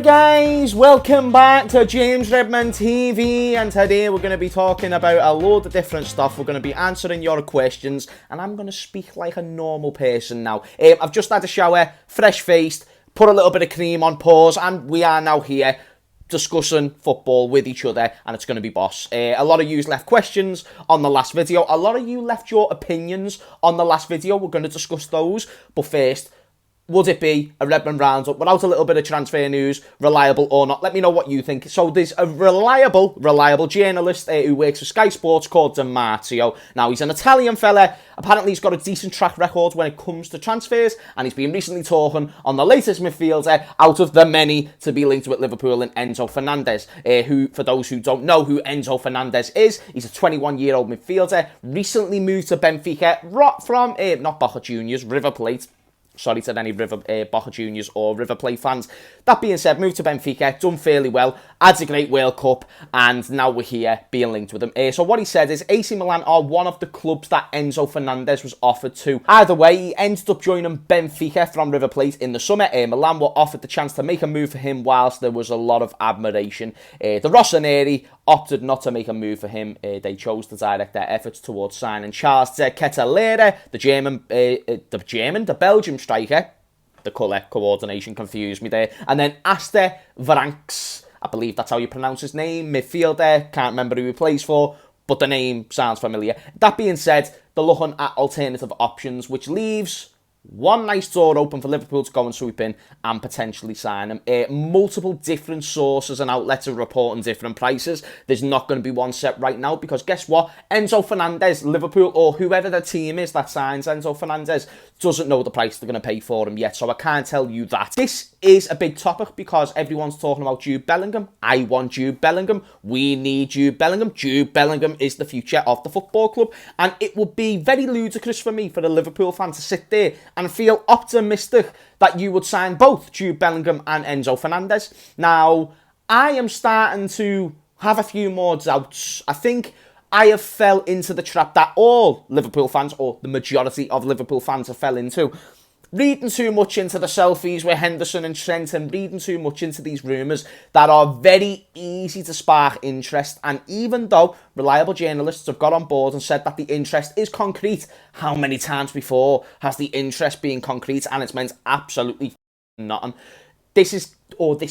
Hi guys, welcome back to James Redmond TV, and today we're going to be talking about a load of different stuff. We're going to be answering your questions, and I'm going to speak like a normal person now. I've just had a shower, fresh-faced, put a little bit of cream on pause, and we are now here discussing football with each other, and it's going to be boss. A lot of you left questions on the last video. A lot of you left your opinions on the last video. We're going to discuss those, but first, would it be a Redmond roundup without a little bit of transfer news, reliable or not? Let me know what you think. So there's a reliable journalist who works for Sky Sports called DiMarzio. Now, he's an Italian fella. Apparently, he's got a decent track record when it comes to transfers, and he's been recently talking on the latest midfielder out of the many to be linked with Liverpool and Enzo Fernandez, who, for those who don't know who Enzo Fernandez is, he's a 21-year-old midfielder, recently moved to Benfica from, not Boca Juniors, River Plate. Sorry to any Boca Juniors or River Plate fans. That being said, moved to Benfica, done fairly well, adds a great World Cup, and now we're here being linked with him. So what he said is AC Milan are one of the clubs that Enzo Fernandez was offered to. Either way, he ended up joining Benfica from River Plate in the summer. Milan were offered the chance to make a move for him whilst there was a lot of admiration. The Rossoneri opted not to make a move for him. They chose to direct their efforts towards signing Charles Kelleher, the Belgian striker. The colour coordination confused me there. And then Aster Varanks, I believe that's how you pronounce his name, midfielder. Can't remember who he plays for, but the name sounds familiar. That being said, they're looking at alternative options, which leaves one nice door open for Liverpool to go and swoop in and potentially sign him. Multiple different sources and outlets are reporting different prices. There's not going to be one set right now because guess what? Enzo Fernandez, Liverpool, or whoever the team is that signs Enzo Fernandez doesn't know the price they're going to pay for him yet, so I can't tell you that. This is a big topic because everyone's talking about Jude Bellingham. I want Jude Bellingham. We need Jude Bellingham. Jude Bellingham is the future of the football club, and it would be very ludicrous for me, for a Liverpool fan, to sit there and feel optimistic that you would sign both Jude Bellingham and Enzo Fernandez. Now, I am starting to have a few more doubts. I think I have fell into the trap that all Liverpool fans, or the majority of Liverpool fans, have fell into. Reading too much into the selfies with Henderson and Trent, and reading too much into these rumours that are very easy to spark interest. And even though reliable journalists have got on board and said that the interest is concrete, how many times before has the interest been concrete and it's meant absolutely nothing? This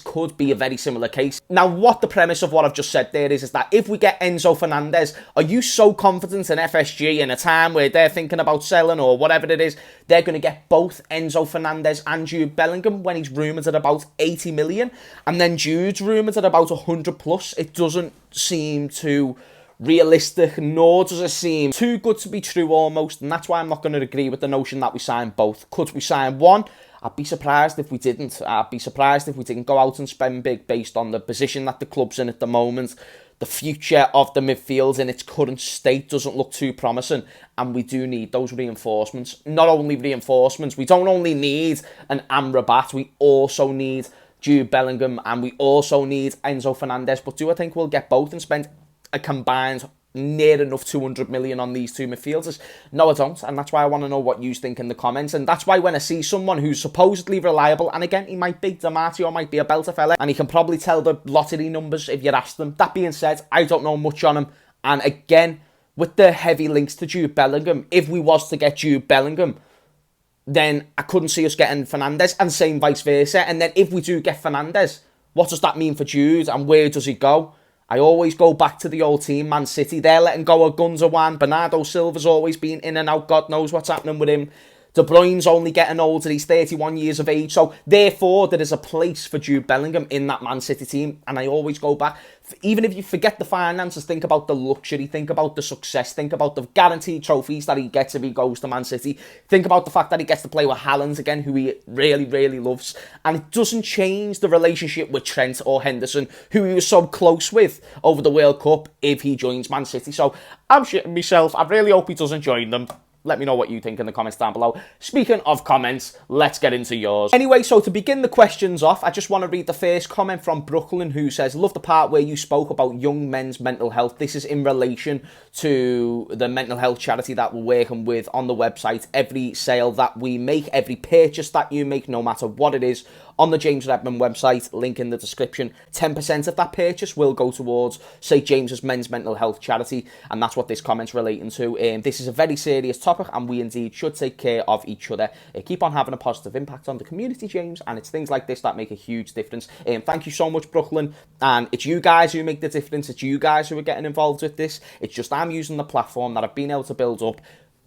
could be a very similar case. Now, what the premise of what I've just said there is that if we get Enzo Fernandez, are you so confident in FSG in a time where they're thinking about selling or whatever it is, they're going to get both Enzo Fernandez and Jude Bellingham when he's rumoured at about 80 million, and then Jude's rumoured at about 100 plus? It doesn't seem too realistic, nor does it seem too good to be true almost, and that's why I'm not going to agree with the notion that we sign both. Could we sign one? I'd be surprised if we didn't. I'd be surprised if we didn't go out and spend big based on the position that the club's in at the moment. The future of the midfield in its current state doesn't look too promising, and we do need those reinforcements. Not only reinforcements, we don't only need an Amrabat, we also need Jude Bellingham, and we also need Enzo Fernandez. But do I think we'll get both and spend a combined near enough 200 million on these two midfielders? No, I don't, and that's why I want to know what you think in the comments. And that's why when I see someone who's supposedly reliable, and again, he might be DiMarzio, might be a belter fella, and he can probably tell the lottery numbers if you ask them. That being said, I don't know much on him, and again, with the heavy links to Jude Bellingham, if we was to get Jude Bellingham, then I couldn't see us getting Fernandez, and same vice versa. And then if we do get Fernandez, what does that mean for Jude, and where does he go? I always go back to the old team, Man City. They're letting go of Gundogan. Bernardo Silva's always been in and out. God knows what's happening with him. De Bruyne's only getting older. He's 31 years of age. So, therefore, there is a place for Jude Bellingham in that Man City team. And I always go back. Even if you forget the finances, think about the luxury, think about the success, think about the guaranteed trophies that he gets if he goes to Man City. Think about the fact that he gets to play with Haaland again, who he really, really loves. And it doesn't change the relationship with Trent or Henderson, who he was so close with over the World Cup, if he joins Man City. So, I'm shitting myself. I really hope he doesn't join them. Let me know what you think in the comments down below. Speaking of comments, let's get into yours. Anyway, so to begin the questions off, I just want to read the first comment from Brooklyn, who says, love the part where you spoke about young men's mental health. This is in relation to the mental health charity that we're working with on the website. Every sale that we make, every purchase that you make, no matter what it is, on the James Redmond website, link in the description. 10% of that purchase will go towards St James's Men's Mental Health Charity, and that's what this comment's relating to. This is a very serious topic, and we indeed should take care of each other. Keep on having a positive impact on the community, James, and it's things like this that make a huge difference. Thank you so much, Brooklyn, and it's you guys who make the difference. It's you guys who are getting involved with this. It's just I'm using the platform that I've been able to build up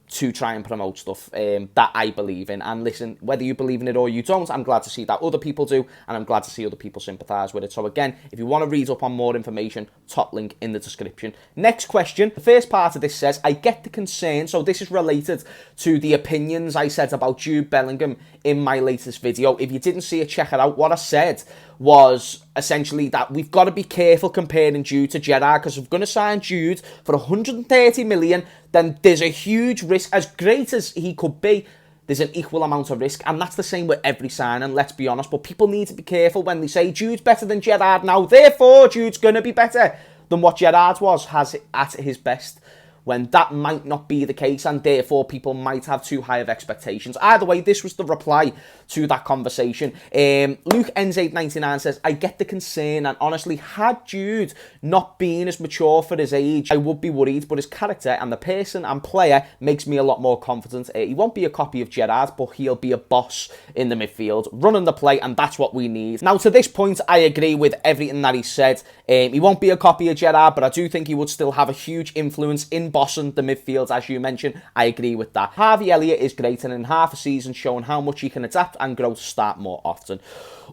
to try and promote stuff that I believe in. And listen, whether you believe in it or you don't, I'm glad to see that other people do, and I'm glad to see other people sympathise with it. So again, if you want to read up on more information, top link in the description. Next question. The first part of this says, I get the concern. So this is related to the opinions I said about Jude Bellingham in my latest video. If you didn't see it, check it out. What I said was essentially that we've got to be careful comparing Jude to Gerrard, because if we're going to sign Jude for 130 million, then there's a huge risk. As great as he could be, there's an equal amount of risk, and that's the same with every signing, let's be honest. But people need to be careful when they say Jude's better than Gerrard now, therefore Jude's going to be better than what Gerrard has at his best, when that might not be the case, and therefore people might have too high of expectations. Either way, this was the reply to that conversation. Luke N899 says, I get the concern, and honestly, had Jude not been as mature for his age, I would be worried, but his character and the person and player makes me a lot more confident. He won't be a copy of Gerrard, but he'll be a boss in the midfield, running the play, and that's what we need. Now, to this point, I agree with everything that he said. He won't be a copy of Gerrard, but I do think he would still have a huge influence in bossing the midfield, as you mentioned. I agree with that. Harvey Elliott is great, and in half a season shown how much he can adapt and grow to start more often.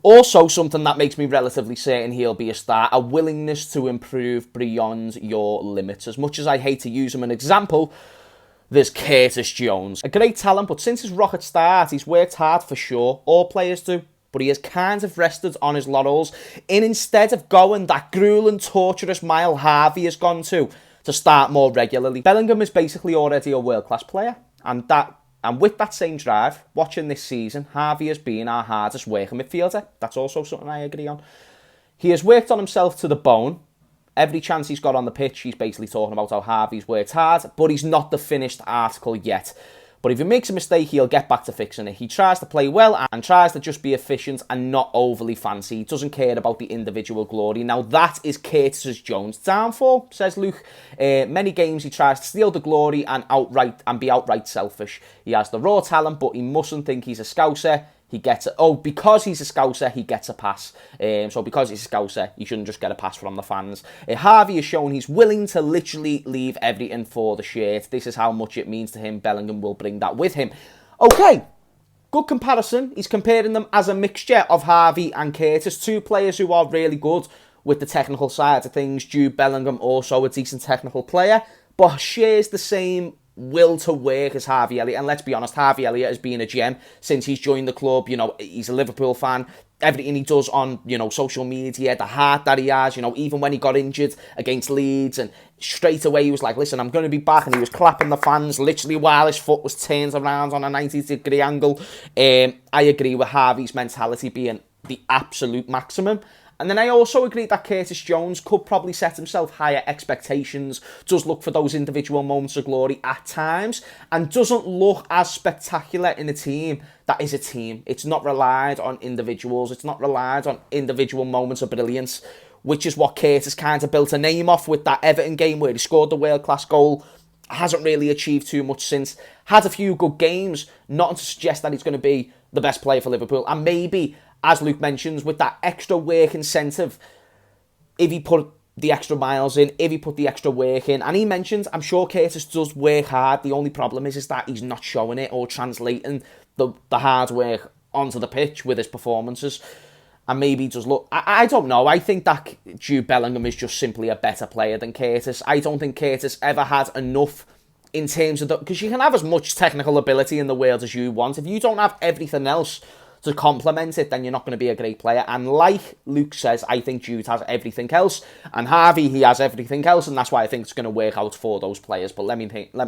Also, something that makes me relatively certain he'll be a star, a willingness to improve beyond your limits. As much as I hate to use him as an example, there's Curtis Jones. A great talent, but since his rocket start, he's worked hard for sure. All players do. But he has kind of rested on his laurels, and instead of going that grueling, torturous mile Harvey has gone to start more regularly. Bellingham is basically already a world-class player, and with that same drive, watching this season, Harvey has been our hardest working midfielder. That's also something I agree on. He has worked on himself to the bone. Every chance he's got on the pitch, he's basically talking about how Harvey's worked hard, but he's not the finished article yet. But if he makes a mistake, he'll get back to fixing it. He tries to play well and tries to just be efficient and not overly fancy. He doesn't care about the individual glory. Now, that is Curtis Jones' downfall, says Luke. Many games he tries to steal the glory and be outright selfish. He has the raw talent, but he mustn't think he's a Scouser. Because he's a Scouser, he gets a pass. So because he's a Scouser, he shouldn't just get a pass from the fans. Harvey has shown he's willing to literally leave everything for the shirt. This is how much it means to him. Bellingham will bring that with him. Okay, good comparison. He's comparing them as a mixture of Harvey and Curtis, two players who are really good with the technical side of things. Jude Bellingham, also a decent technical player, but shares the same will to work as Harvey Elliott. And let's be honest, Harvey Elliott has been a gem since he's joined the club. You know, he's a Liverpool fan. Everything he does on, social media, the heart that he has, even when he got injured against Leeds, and straight away he was like, listen, I'm going to be back, and he was clapping the fans literally while his foot was turned around on a 90-degree angle. I agree with Harvey's mentality being the absolute maximum. And then I also agree that Curtis Jones could probably set himself higher expectations, does look for those individual moments of glory at times, and doesn't look as spectacular in a team that is a team. It's not relied on individuals. It's not relied on individual moments of brilliance, which is what Curtis kind of built a name off with that Everton game where he scored the world-class goal. Hasn't really achieved too much since. Had a few good games, not to suggest that he's going to be the best player for Liverpool. And maybe, as Luke mentions, with that extra work incentive, if he put the extra miles in, if he put the extra work in, and he mentions, I'm sure Curtis does work hard. The only problem is that he's not showing it or translating the hard work onto the pitch with his performances. And maybe he does look... I don't know. I think that Jude Bellingham is just simply a better player than Curtis. I don't think Curtis ever had enough in terms of... Because you can have as much technical ability in the world as you want. If you don't have everything else to complement it, then you're not going to be a great player. And like Luke says, I think Jude has everything else, and Harvey, he has everything else, and that's why I think it's going to work out for those players. But let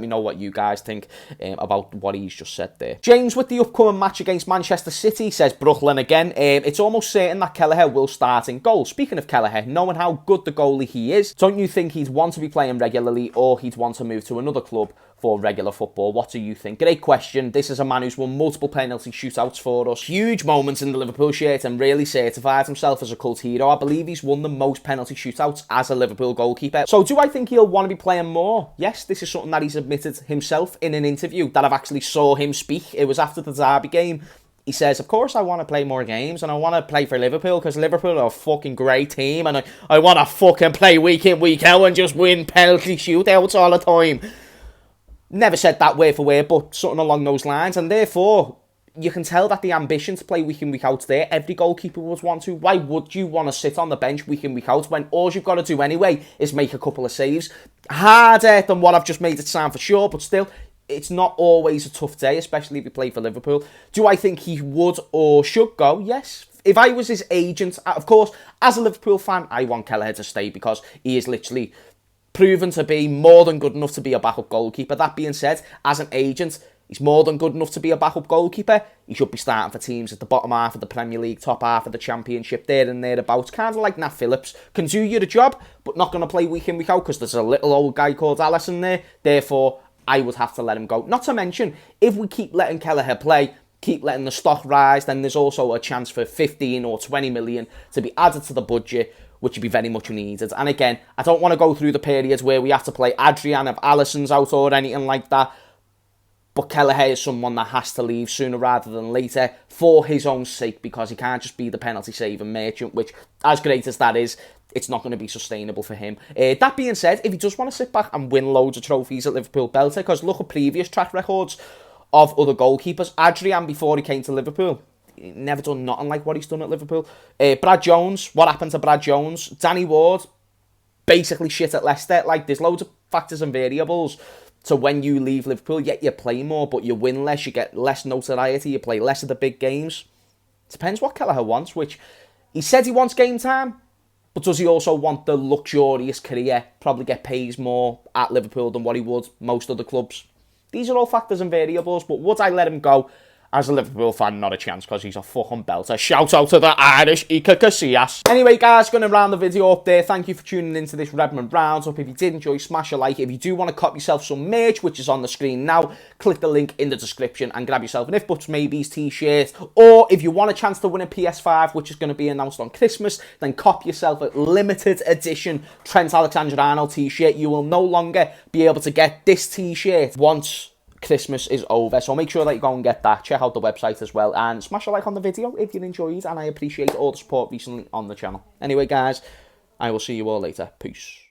me know what you guys think about what he's just said there. James, with the upcoming match against Manchester City, says Brooklyn again, it's almost certain that Kelleher will start in goal. Speaking of Kelleher, knowing how good the goalie he is, don't you think he'd want to be playing regularly, or he'd want to move to another club for regular football? What do you think? Great question. This is a man who's won multiple penalty shootouts for us. Huge huge moments in the Liverpool shirt and really certified himself as a cult hero. I believe he's won the most penalty shootouts as a Liverpool goalkeeper. So do I think he'll want to be playing more? Yes, this is something that he's admitted himself in an interview that I've actually saw him speak. It was after the Derby game. He says, of course I want to play more games and I want to play for Liverpool because Liverpool are a fucking great team and I want to fucking play week in, week out and just win penalty shootouts all the time. Never said that word for word, but something along those lines. And therefore, you can tell that the ambition to play week in, week out's there. Every goalkeeper would want to. Why would you want to sit on the bench week in, week out when all you've got to do anyway is make a couple of saves? Harder than what I've just made it sound for sure, but still, it's not always a tough day, especially if you play for Liverpool. Do I think he would or should go? Yes. If I was his agent, of course, as a Liverpool fan, I want Kelleher to stay because he is literally proven to be more than good enough to be a backup goalkeeper. That being said, as an agent, he's more than good enough to be a backup goalkeeper. He should be starting for teams at the bottom half of the Premier League, top half of the Championship, there and thereabouts. Kind of like Nat Phillips. Can do you the job, but not going to play week in, week out because there's a little old guy called Alisson there. Therefore, I would have to let him go. Not to mention, if we keep letting Kelleher play, keep letting the stock rise, then there's also a chance for 15 or 20 million to be added to the budget, which would be very much needed. And again, I don't want to go through the periods where we have to play Adrian if Alisson's out or anything like that. But Kelleher is someone that has to leave sooner rather than later for his own sake because he can't just be the penalty-saving merchant, which, as great as that is, it's not going to be sustainable for him. That being said, if he does want to sit back and win loads of trophies at Liverpool, belter, because look at previous track records of other goalkeepers. Adrian, before he came to Liverpool, he never done nothing like what he's done at Liverpool. Brad Jones, what happened to Brad Jones? Danny Ward, basically shit at Leicester. Like, there's loads of factors and variables. So when you leave Liverpool, yet you play more, but you win less, you get less notoriety, you play less of the big games. Depends what Kelleher wants, which he said he wants game time, but does he also want the luxurious career, probably get paid more at Liverpool than what he would most other clubs? These are all factors and variables, but would I let him go? As a Liverpool fan, not a chance, because he's a fucking belter. Shout out to the Irish Iker Casillas. Anyway, guys, going to round the video up there. Thank you for tuning into this Redmond Roundup. If you did enjoy, smash a like. If you do want to cop yourself some merch, which is on the screen now, click the link in the description and grab yourself an If Buts Maybes t-shirt. Or if you want a chance to win a PS5, which is going to be announced on Christmas, then cop yourself a limited edition Trent Alexander-Arnold t-shirt. You will no longer be able to get this t-shirt once Christmas is over, so make sure that you go and get that. Check out the website as well and smash a like on the video if you enjoyed, and I appreciate all the support recently on the channel. Anyway, guys, I will see you all later. Peace.